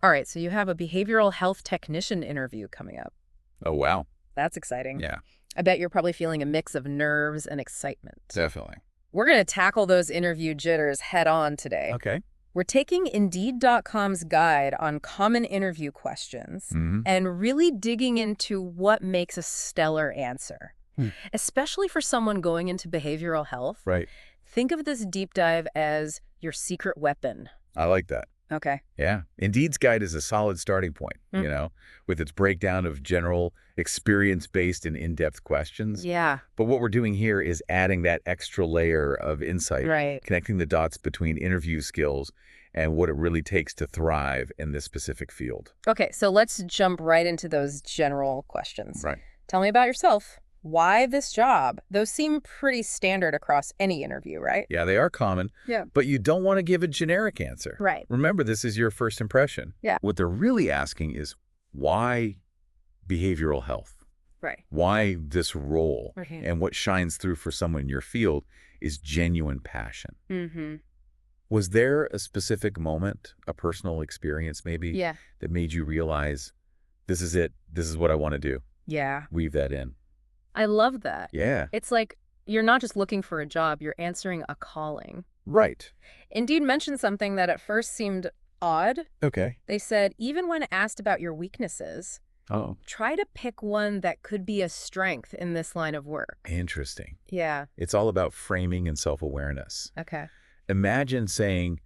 All right, so you have a behavioral health technician interview coming up. Oh, wow. That's exciting. Yeah, I bet you're probably feeling a mix of nerves and excitement. definitely. We're going to tackle those interview jitters head on today. Okay. We're taking Indeed.com's guide on common interview questions Mm-hmm. and really digging into what makes a stellar answer, especially for someone going into behavioral health. Right. Think of this deep dive as your secret weapon. I like that. Okay. Yeah. Indeed's guide is a solid starting point, with its breakdown of general experience-based and in-depth questions. Yeah. But what we're doing here is adding that extra layer of insight, Right. connecting the dots between interview skills and what it really takes to thrive in this specific field. Okay, so let's jump right into those general questions. Right. Tell me about yourself. Why this job? Those seem pretty standard across any interview, right? Yeah, they are common, Yeah. but you don't want to give a generic answer. Right. Remember, this is your first impression. Yeah. What they're really asking is, why behavioral health? Right. Why this role? Okay. And what shines through for someone in your field is genuine passion. Mm-hmm. Was there a specific moment, a personal experience maybe, Yeah. that made you realize, this is it, this is what I want to do? Yeah. Weave that in. I love that. Yeah. It's like you're not just looking for a job, you're answering a calling. Right. Indeed mentioned something that at first seemed odd. Okay. They said, even when asked about your weaknesses, Oh, try to pick one that could be a strength in this line of work. interesting. Yeah. It's all about framing and self-awareness. Okay. Imagine saying,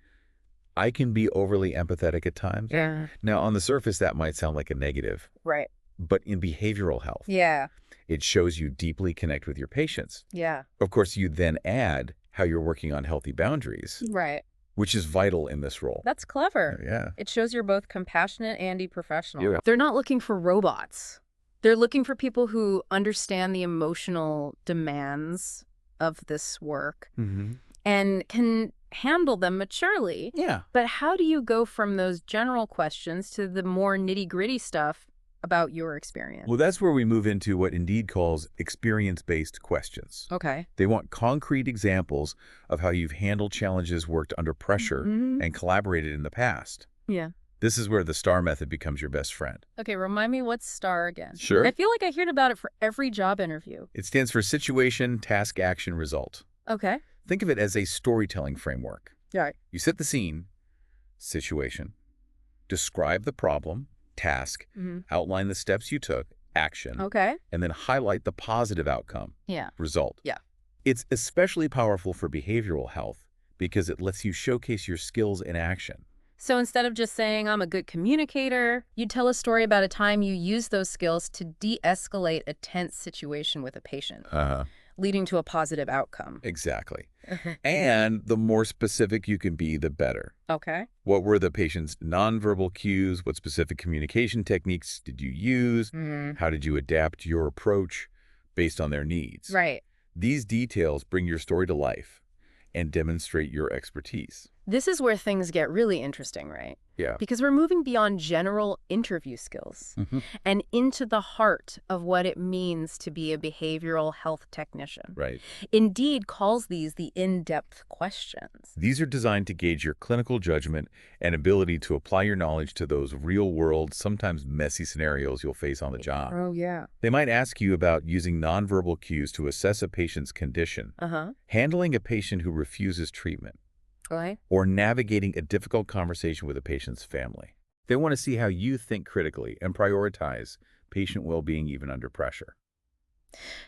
I can be overly empathetic at times. Yeah. Now, on the surface, that might sound like a negative, Right. but in behavioral health, Yeah. it shows you deeply connect with your patients. Yeah. Of course, you then add how you're working on healthy boundaries, Right. which is vital in this role. That's clever. Yeah. It shows you're both compassionate and professional. Yeah. They're not looking for robots. They're looking for people who understand the emotional demands of this work Mm-hmm. and can handle them maturely. Yeah. But how do you go from those general questions to the more nitty-gritty stuff about your experience? Well, that's where we move into what Indeed calls experience-based questions. Okay. They want concrete examples of how you've handled challenges, worked under pressure, Mhm. and collaborated in the past. Yeah. This is where the STAR method becomes your best friend. Okay, remind me what's STAR again. Sure. I feel like I heard about it for every job interview. It stands for Situation, Task, Action, Result. Okay. Think of it as a storytelling framework. Right. You set the scene, situation, describe the problem, task, Mm-hmm. outline the steps you took, action, Okay. and then highlight the positive outcome, Yeah. result. Yeah. It's especially powerful for behavioral health because it lets you showcase your skills in action. So instead of just saying, I'm a good communicator, you tell a story about a time you used those skills to de-escalate a tense situation with a patient, leading to a positive outcome. Exactly. And the more specific you can be, the better. Okay. What were the patient's nonverbal cues? What specific communication techniques did you use? Mm-hmm. How did you adapt your approach based on their needs? Right. These details bring your story to life and demonstrate your expertise. This is where things get really interesting, right? Yeah. Because we're moving beyond general interview skills and into the heart of what it means to be a behavioral health technician. Right. Indeed calls these the in-depth questions. These are designed to gauge your clinical judgment and ability to apply your knowledge to those real-world, sometimes messy scenarios you'll face on the job. Oh, yeah. They might ask you about using nonverbal cues to assess a patient's condition, handling a patient who refuses treatment, Right. or navigating a difficult conversation with a patient's family. They want to see how you think critically and prioritize patient well-being even under pressure.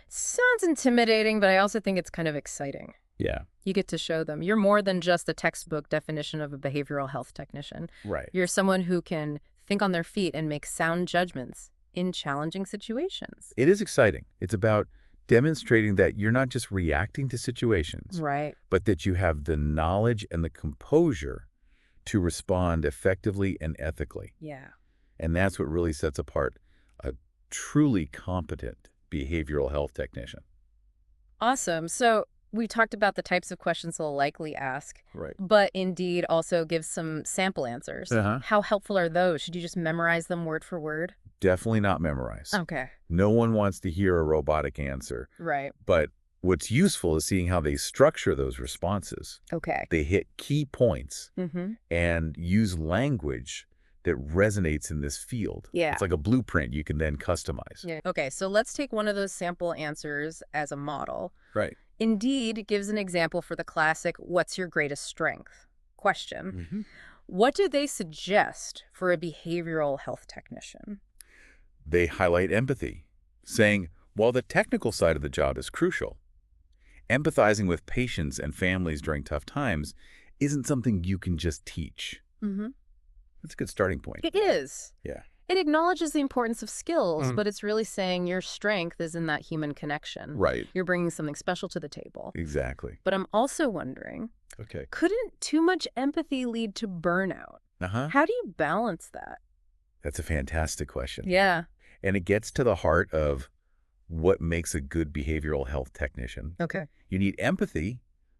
Sounds intimidating, but I also think it's kind of exciting. Yeah. You get to show them you're more than just a textbook definition of a behavioral health technician. Right. You're someone who can think on their feet and make sound judgments in challenging situations. It is exciting. It's about demonstrating that you're not just reacting to situations, Right. but that you have the knowledge and the composure to respond effectively and ethically. Yeah. And that's what really sets apart a truly competent behavioral health technician. Awesome. So we talked about the types of questions they'll likely ask, Right. but Indeed also gives some sample answers. How helpful are those? Should you just memorize them word for word? Definitely not memorize. Okay. No one wants to hear a robotic answer. Right. But what's useful is seeing how they structure those responses. Okay. They hit key points Mm-hmm. and use language that resonates in this field. Yeah. It's like a blueprint you can then customize. Yeah. Okay, so let's take one of those sample answers as a model. Right. Indeed gives an example for the classic, what's your greatest strength? Question. Mm-hmm. What do they suggest for a behavioral health technician? They highlight empathy, saying, while the technical side of the job is crucial, empathizing with patients and families during tough times isn't something you can just teach. Mm-hmm. That's a good starting point. It is. Yeah. It acknowledges the importance of skills, but it's really saying your strength is in that human connection. Right. You're bringing something special to the table. Exactly. But I'm also wondering, Okay. couldn't too much empathy lead to burnout? Uh-huh. How do you balance that? That's a fantastic question. Yeah. And it gets to the heart of what makes a good behavioral health technician. Okay. You need empathy,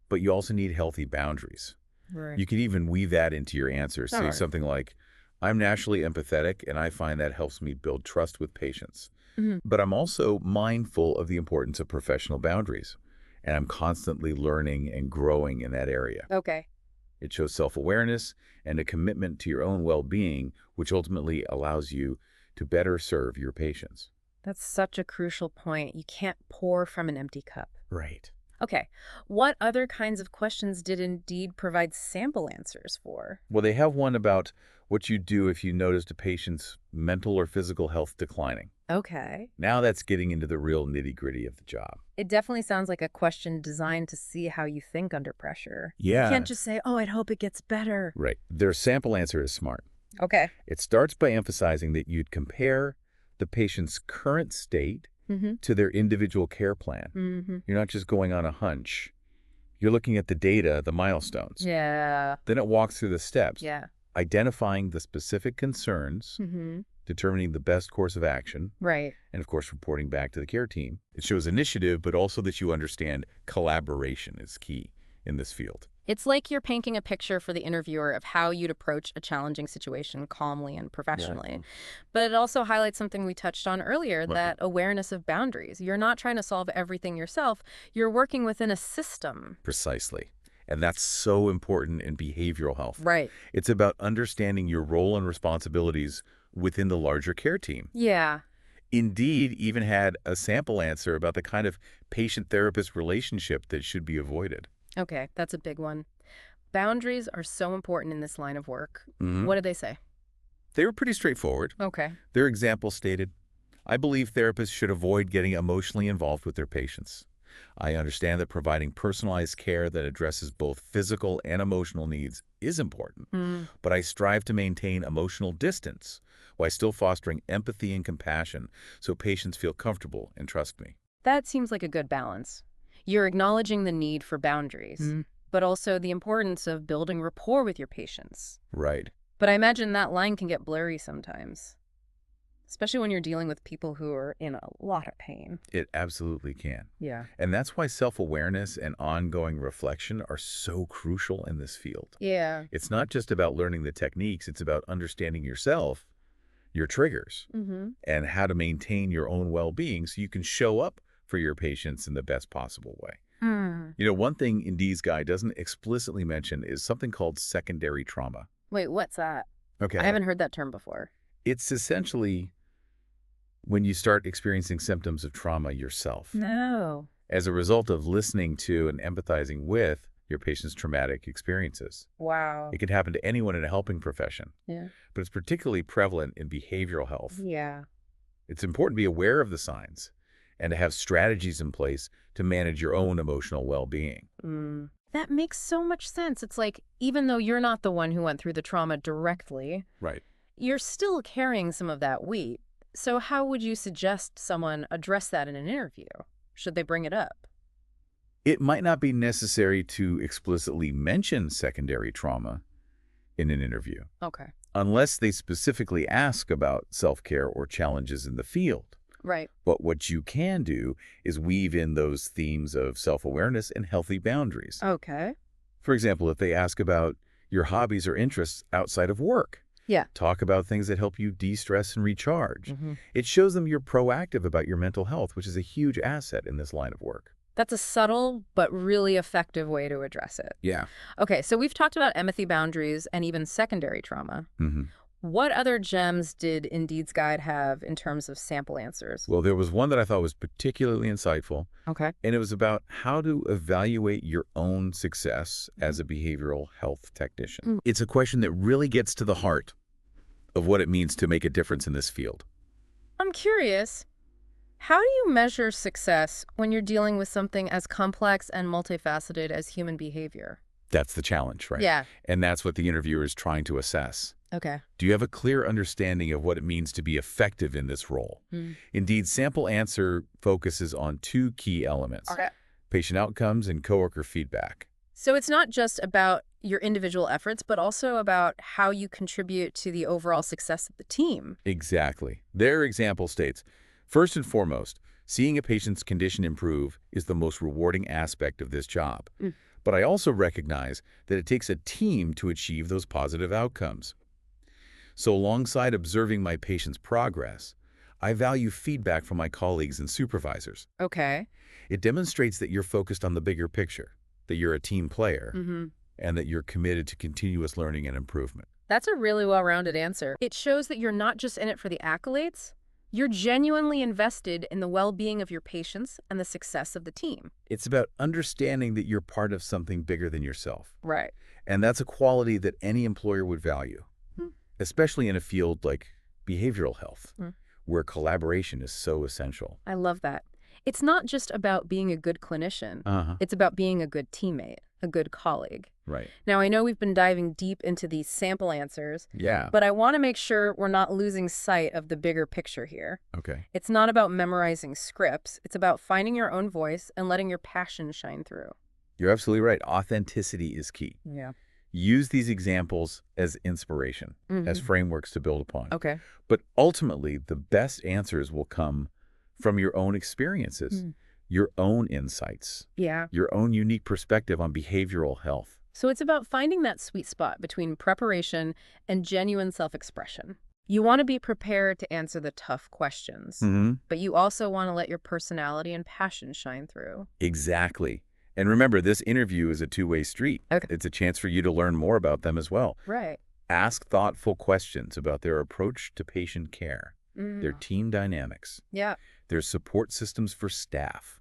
but you also need healthy boundaries. Right. You can even weave that into your answer. Say All right. something like, I'm naturally empathetic, and I find that helps me build trust with patients. Mm-hmm. But I'm also mindful of the importance of professional boundaries, and I'm constantly learning and growing in that area. Okay. It shows self-awareness and a commitment to your own well-being, which ultimately allows you to better serve your patients. That's such a crucial point. You can't pour from an empty cup. Right. Okay. What other kinds of questions did Indeed provide sample answers for? Well, they have one about what you do if you noticed a patient's mental or physical health declining. Okay. Now that's getting into the real nitty-gritty of the job. It definitely sounds like a question designed to see how you think under pressure. Yeah. You can't just say, oh, I'd hope it gets better. Right. Their sample answer is smart. Okay. It starts by emphasizing that you'd compare the patient's current state to their individual care plan. You're not just going on a hunch. You're looking at the data, the milestones. Yeah. Then it walks through the steps, Yeah. identifying the specific concerns, determining the best course of action, Right. and of course, reporting back to the care team. It shows initiative, but also that you understand collaboration is key in this field. It's like you're painting a picture for the interviewer of how you'd approach a challenging situation calmly and professionally. Yeah. But it also highlights something we touched on earlier, that awareness of boundaries. You're not trying to solve everything yourself. You're working within a system. Precisely. And that's so important in behavioral health. Right. It's about understanding your role and responsibilities within the larger care team. Yeah. Indeed, even had a sample answer about the kind of patient-therapist relationship that should be avoided. Okay, that's a big one. Boundaries are so important in this line of work. What did they say? They were pretty straightforward. Okay. Their example stated, I believe therapists should avoid getting emotionally involved with their patients. I understand that providing personalized care that addresses both physical and emotional needs is important, but I strive to maintain emotional distance while still fostering empathy and compassion so patients feel comfortable and trust me. That seems like a good balance. You're acknowledging the need for boundaries, but also the importance of building rapport with your patients. Right. But I imagine that line can get blurry sometimes, especially when you're dealing with people who are in a lot of pain. It absolutely can. Yeah. And that's why self-awareness and ongoing reflection are so crucial in this field. Yeah. It's not just about learning the techniques, it's about understanding yourself, your triggers, and how to maintain your own well-being so you can show up for your patients in the best possible way. You know, one thing Indeed's guide doesn't explicitly mention is something called secondary trauma. Wait, what's that? Okay. I haven't heard that term before. It's essentially when you start experiencing symptoms of trauma yourself. No. As a result of listening to and empathizing with your patient's traumatic experiences. Wow. It can happen to anyone in a helping profession, Yeah. but it's particularly prevalent in behavioral health. Yeah. It's important to be aware of the signs and to have strategies in place to manage your own emotional well-being. That makes so much sense. It's like, even though you're not the one who went through the trauma directly, Right. you're still carrying some of that weight. So how would you suggest someone address that in an interview? Should they bring it up? It might not be necessary to explicitly mention secondary trauma in an interview, Okay. unless they specifically ask about self-care or challenges in the field. Right. But what you can do is weave in those themes of self-awareness and healthy boundaries. Okay. For example, if they ask about your hobbies or interests outside of work, Yeah. talk about things that help you de-stress and recharge. It shows them you're proactive about your mental health, which is a huge asset in this line of work. That's a subtle but really effective way to address it. Yeah. Okay, so we've talked about empathy boundaries and even secondary trauma. What other gems did Indeed's guide have in terms of sample answers? Well, there was one that I thought was particularly insightful, Okay. and it was about how to evaluate your own success as a behavioral health technician. It's a question that really gets to the heart of what it means to make a difference in this field. I'm curious, how do you measure success when you're dealing with something as complex and multifaceted as human behavior? That's the challenge, right? Yeah. And that's what the interviewer is trying to assess. Okay. Do you have a clear understanding of what it means to be effective in this role? Indeed, sample answer focuses on two key elements, Okay. patient outcomes and coworker feedback. So it's not just about your individual efforts, but also about how you contribute to the overall success of the team. Exactly. Their example states, first and foremost, seeing a patient's condition improve is the most rewarding aspect of this job. But I also recognize that it takes a team to achieve those positive outcomes. So alongside observing my patient's progress, I value feedback from my colleagues and supervisors. Okay. It demonstrates that you're focused on the bigger picture, that you're a team player, and that you're committed to continuous learning and improvement. That's a really well-rounded answer. It shows that you're not just in it for the accolades. You're genuinely invested in the well-being of your patients and the success of the team. It's about understanding that you're part of something bigger than yourself. Right. And that's a quality that any employer would value, especially in a field like behavioral health, where collaboration is so essential. I love that. It's not just about being a good clinician. It's about being a good teammate, a good colleague. Right. Now, I know we've been diving deep into these sample answers, Yeah. but I want to make sure we're not losing sight of the bigger picture here. Okay. It's not about memorizing scripts. It's about finding your own voice and letting your passion shine through. You're absolutely right. Authenticity is key. Yeah. Use these examples as inspiration, as frameworks to build upon. Okay. But ultimately, the best answers will come from your own experiences, your own insights, Yeah. your own unique perspective on behavioral health. So it's about finding that sweet spot between preparation and genuine self-expression. You want to be prepared to answer the tough questions, but you also want to let your personality and passion shine through. Exactly. And remember, this interview is a two-way street. Okay. It's a chance for you to learn more about them as well. Right. Ask thoughtful questions about their approach to patient care, their team dynamics, Yeah. their support systems for staff.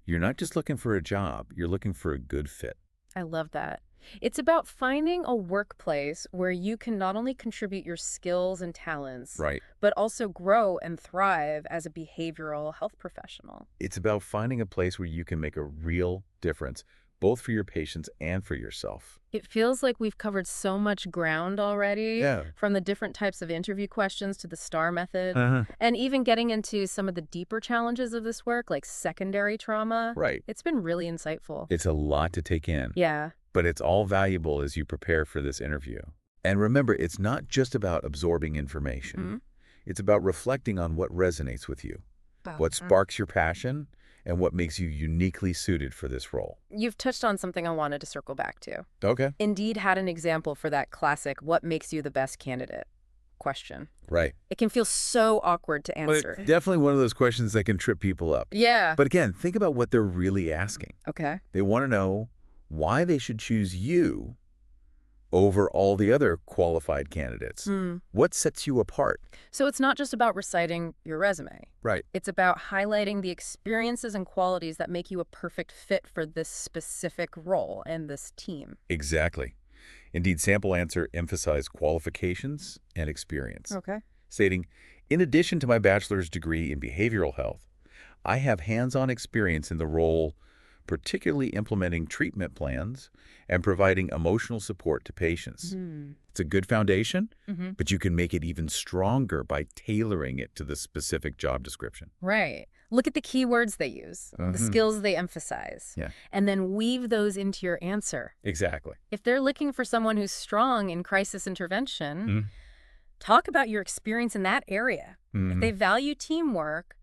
You're not just looking for a job, you're looking for a good fit. I love that. It's about finding a workplace where you can not only contribute your skills and talents, Right. but also grow and thrive as a behavioral health professional. It's about finding a place where you can make a real difference, both for your patients and for yourself. It feels like we've covered so much ground already, Yeah. from the different types of interview questions to the STAR method, and even getting into some of the deeper challenges of this work, like secondary trauma. Right. It's been really insightful. It's a lot to take in. Yeah. But it's all valuable as you prepare for this interview. And remember, it's not just about absorbing information. It's about reflecting on what resonates with you, what sparks your passion, and what makes you uniquely suited for this role. You've touched on something I wanted to circle back to. Okay. Indeed had an example for that classic, what makes you the best candidate question. Right. It can feel so awkward to Well, answer. it's definitely one of those questions that can trip people up. Yeah. But again, think about what they're really asking. Okay. They want to know why they should choose you over all the other qualified candidates. What sets you apart? So it's not just about reciting your resume. Right. It's about highlighting the experiences and qualities that make you a perfect fit for this specific role and this team. Exactly. Indeed, sample answer emphasized qualifications and experience, Okay. stating, in addition to my bachelor's degree in behavioral health, I have hands-on experience in the role, particularly implementing treatment plans and providing emotional support to patients. It's a good foundation, but you can make it even stronger by tailoring it to the specific job description. Right. Look at the keywords they use, the skills they emphasize, Yeah. and then weave those into your answer. Exactly. If they're looking for someone who's strong in crisis intervention, talk about your experience in that area. If they value teamwork,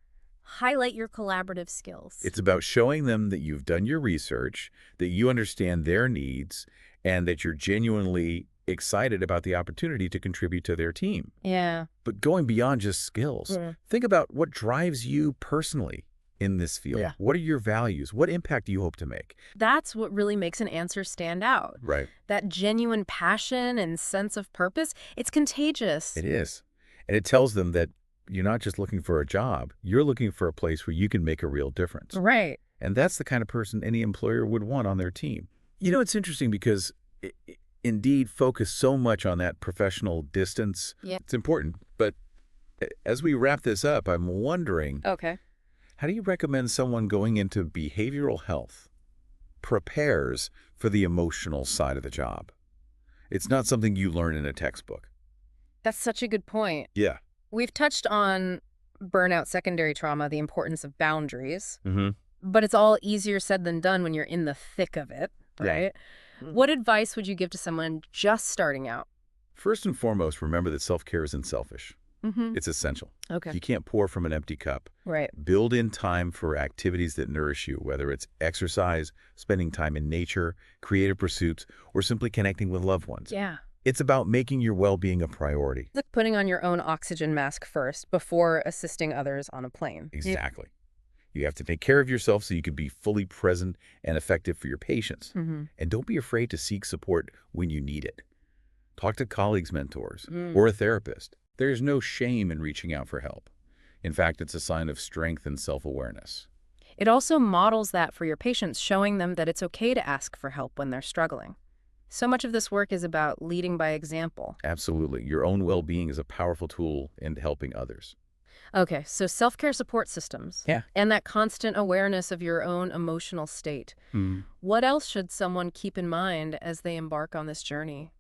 highlight your collaborative skills. It's about showing them that you've done your research, that you understand their needs, and that you're genuinely excited about the opportunity to contribute to their team. Yeah. But going beyond just skills, think about what drives you personally in this field? Yeah. What are your values? What impact do you hope to make? That's what really makes an answer stand out. Right. That genuine passion and sense of purpose, it's contagious. It is. And it tells them that you're not just looking for a job, you're looking for a place where you can make a real difference. Right. And that's the kind of person any employer would want on their team. You know, it's interesting because Indeed focus so much on that professional distance. Yeah. It's important. But as we wrap this up, I'm wondering, Okay. how do you recommend someone going into behavioral health prepares for the emotional side of the job? It's not something you learn in a textbook. That's such a good point. Yeah. We've touched on burnout, secondary trauma, the importance of boundaries, Mm-hmm. but it's all easier said than done when you're in the thick of it, Yeah. right? What advice would you give to someone just starting out? First and foremost, remember that self-care isn't selfish. Mm-hmm. It's essential. Okay. You can't pour from an empty cup. Right. Build in time for activities that nourish you, whether it's exercise, spending time in nature, creative pursuits, or simply connecting with loved ones. Yeah. It's about making your well-being a priority. It's like putting on your own oxygen mask first before assisting others on a plane. Exactly. You have to take care of yourself so you can be fully present and effective for your patients. Mm-hmm. And don't be afraid to seek support when you need it. Talk to colleagues, mentors, or a therapist. There's no shame in reaching out for help. In fact, it's a sign of strength and self-awareness. It also models that for your patients, showing them that it's okay to ask for help when they're struggling. So much of this work is about leading by example. Absolutely. Your own well-being is a powerful tool in helping others. Okay, so self-care support systems. Yeah. And that constant awareness of your own emotional state. What else should someone keep in mind as they embark on this journey?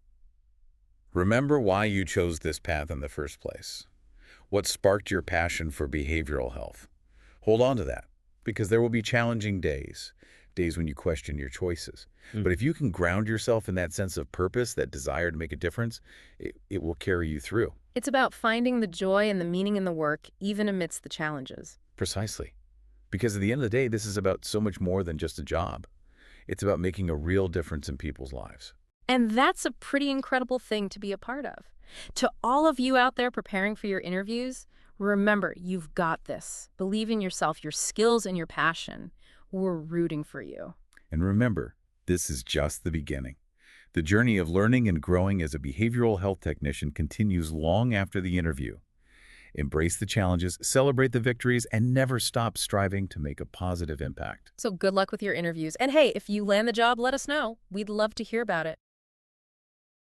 Remember why you chose this path in the first place. What sparked your passion for behavioral health? Hold on to that, because there will be challenging days when you question your choices. But if you can ground yourself in that sense of purpose, that desire to make a difference, it will carry you through. It's about finding the joy and the meaning in the work, even amidst the challenges. Precisely. Because at the end of the day, this is about so much more than just a job. It's about making a real difference in people's lives. And that's a pretty incredible thing to be a part of. To all of you out there preparing for your interviews, remember, you've got this. Believe in yourself, your skills, and your passion. We're rooting for you. And remember, this is just the beginning. The journey of learning and growing as a behavioral health technician continues long after the interview. Embrace the challenges, celebrate the victories, and never stop striving to make a positive impact. So good luck with your interviews. And hey, if you land the job, let us know. We'd love to hear about it.